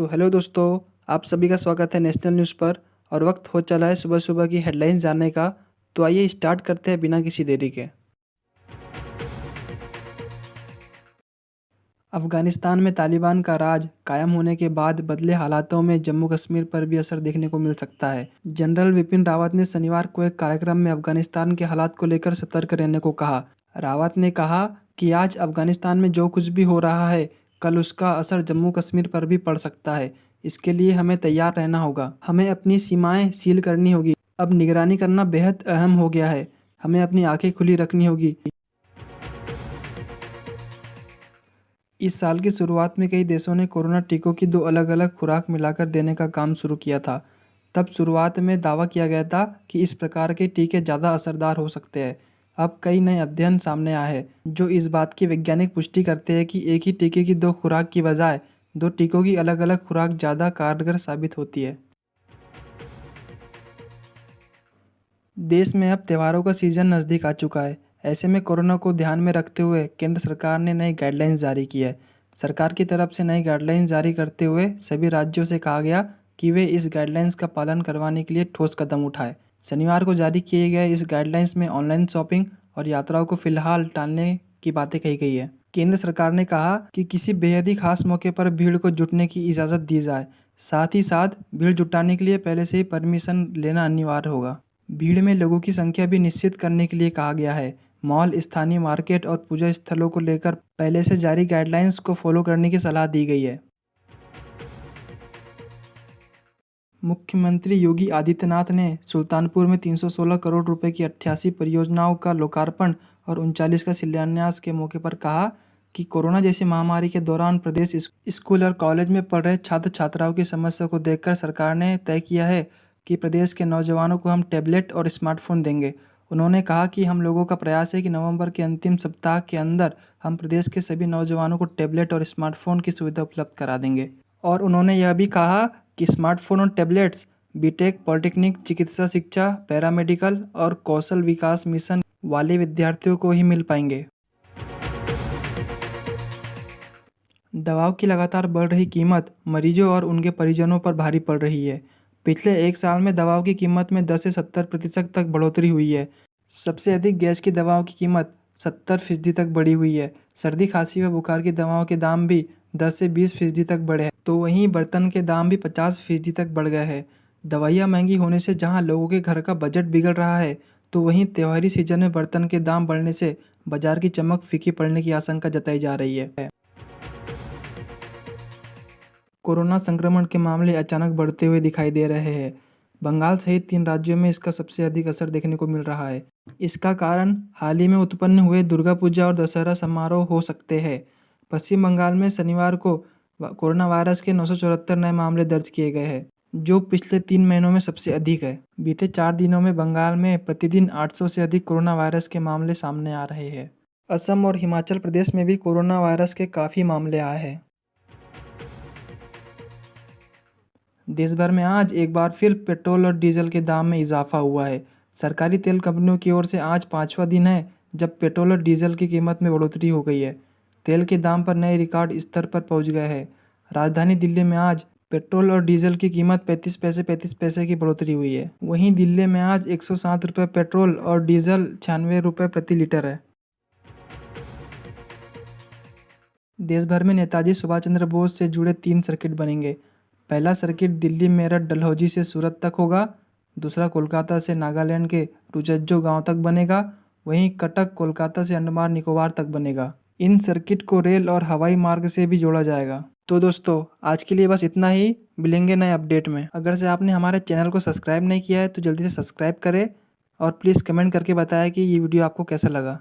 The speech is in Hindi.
तो हेलो दोस्तों, आप सभी का स्वागत है नेशनल न्यूज़ पर। और वक्त हो चला है सुबह सुबह की हेडलाइंस जानने का। तो आइए स्टार्ट करते हैं बिना किसी देरी के। अफगानिस्तान में तालिबान का राज कायम होने के बाद बदले हालातों में जम्मू कश्मीर पर भी असर देखने को मिल सकता है। जनरल विपिन रावत ने शनिवार को एक कार्यक्रम में अफगानिस्तान के हालात को लेकर सतर्क रहने को कहा। रावत ने कहा कि आज अफगानिस्तान में जो कुछ भी हो रहा है, कल उसका असर जम्मू कश्मीर पर भी पड़ सकता है। इसके लिए हमें तैयार रहना होगा। हमें अपनी सीमाएं सील करनी होगी। अब निगरानी करना बेहद अहम हो गया है। हमें अपनी आंखें खुली रखनी होगी। इस साल की शुरुआत में कई देशों ने कोरोना टीकों की 2 अलग-अलग खुराक मिलाकर देने का काम शुरू किया था। तब शुरुआत में दावा किया गया था कि इस प्रकार के टीके ज़्यादा असरदार हो सकते हैं। अब कई नए अध्ययन सामने आए हैं जो इस बात की वैज्ञानिक पुष्टि करते हैं कि एक ही टीके की 2 खुराक की बजाय 2 टीकों की अलग-अलग खुराक ज़्यादा कारगर साबित होती है। देश में अब त्योहारों का सीजन नज़दीक आ चुका है। ऐसे में कोरोना को ध्यान में रखते हुए केंद्र सरकार ने नई गाइडलाइंस जारी की है। सरकार की तरफ से नई गाइडलाइंस जारी करते हुए सभी राज्यों से कहा गया कि वे इस गाइडलाइंस का पालन करवाने के लिए ठोस कदम उठाएं। शनिवार को जारी किए गए इस गाइडलाइंस में ऑनलाइन शॉपिंग और यात्राओं को फिलहाल टालने की बातें कही गई है। केंद्र सरकार ने कहा कि किसी बेहद ही खास मौके पर भीड़ को जुटने की इजाज़त दी जाए। साथ ही साथ भीड़ जुटाने के लिए पहले से ही परमिशन लेना अनिवार्य होगा। भीड़ में लोगों की संख्या भी निश्चित करने के लिए कहा गया है। मॉल, स्थानीय मार्केट और पूजा स्थलों को लेकर पहले से जारी गाइडलाइंस को फॉलो करने की सलाह दी गई है। मुख्यमंत्री योगी आदित्यनाथ ने सुल्तानपुर में 316 करोड़ रुपए की 88 परियोजनाओं का लोकार्पण और 39 का शिलान्यास के मौके पर कहा कि कोरोना जैसी महामारी के दौरान प्रदेश स्कूल और कॉलेज में पढ़ रहे छात्र छात्राओं की समस्या को देखकर सरकार ने तय किया है कि प्रदेश के नौजवानों को हम टैबलेट और स्मार्टफोन देंगे। उन्होंने कहा कि हम लोगों का प्रयास है कि नवंबर के अंतिम सप्ताह के अंदर हम प्रदेश के सभी नौजवानों को टैबलेट और स्मार्टफोन की सुविधा उपलब्ध करा देंगे। और उन्होंने यह भी कहा कि स्मार्टफोन और टैबलेट्स बीटेक, पॉलिटेक्निक, चिकित्सा शिक्षा, पैरामेडिकल और कौशल विकास मिशन वाले विद्यार्थियों को ही मिल पाएंगे। दवाओं की लगातार बढ़ रही कीमत मरीजों और उनके परिजनों पर भारी पड़ रही है। पिछले एक साल में दवाओं की कीमत में 10 से 70% तक बढ़ोतरी हुई है। सबसे अधिक गैस की दवाओं की कीमत 70% तक बढ़ी हुई है। सर्दी, खांसी व बुखार की दवाओं के दाम भी 10 से 20% तक बढ़े हैं। तो वहीं बर्तन के दाम भी 50% तक बढ़ गए हैं। दवाइयाँ महंगी होने से जहां लोगों के घर का बजट बिगड़ रहा है, तो वहीं त्योहारी सीजन में बर्तन के दाम बढ़ने से बाजार की चमक फीकी पड़ने की आशंका जताई जा रही है। कोरोना संक्रमण के मामले अचानक बढ़ते हुए दिखाई दे रहे हैं। बंगाल सहित 3 राज्यों में इसका सबसे अधिक असर देखने को मिल रहा है। इसका कारण हाल ही में उत्पन्न हुए दुर्गा पूजा और दशहरा समारोह हो सकते हैं। पश्चिम बंगाल में शनिवार को कोरोना वायरस के 974 नए मामले दर्ज किए गए हैं, जो पिछले 3 महीनों में सबसे अधिक है। बीते 4 दिनों में बंगाल में प्रतिदिन 800 से अधिक कोरोना वायरस के मामले सामने आ रहे हैं। असम और हिमाचल प्रदेश में भी कोरोना वायरस के काफ़ी मामले आए हैं। देश भर में आज एक बार फिर पेट्रोल और डीजल के दाम में इजाफा हुआ है। सरकारी तेल कंपनियों की ओर से आज 5वां दिन है जब पेट्रोल और डीजल की कीमत में बढ़ोतरी हो गई है। तेल के दाम पर नए रिकॉर्ड स्तर पर पहुंच गए हैं। राजधानी दिल्ली में आज पेट्रोल और डीजल की कीमत 35 पैसे की बढ़ोतरी हुई है। वहीं दिल्ली में आज 107 रुपये पेट्रोल और डीजल 96 रुपये प्रति लीटर है। देश भर में नेताजी सुभाष चंद्र बोस से जुड़े 3 सर्किट बनेंगे। पहला सर्किट दिल्ली मेरठ डलहौजी से सूरत तक होगा। दूसरा कोलकाता से नागालैंड के रुचज्जो गांव तक बनेगा। वहीं कटक कोलकाता से अंडमान निकोबार तक बनेगा। इन सर्किट को रेल और हवाई मार्ग से भी जोड़ा जाएगा। तो दोस्तों, आज के लिए बस इतना ही। मिलेंगे नए अपडेट में। अगर से आपने हमारे चैनल को सब्सक्राइब नहीं किया है तो जल्दी से सब्सक्राइब करें और प्लीज़ कमेंट करके बताएं कि ये वीडियो आपको कैसा लगा।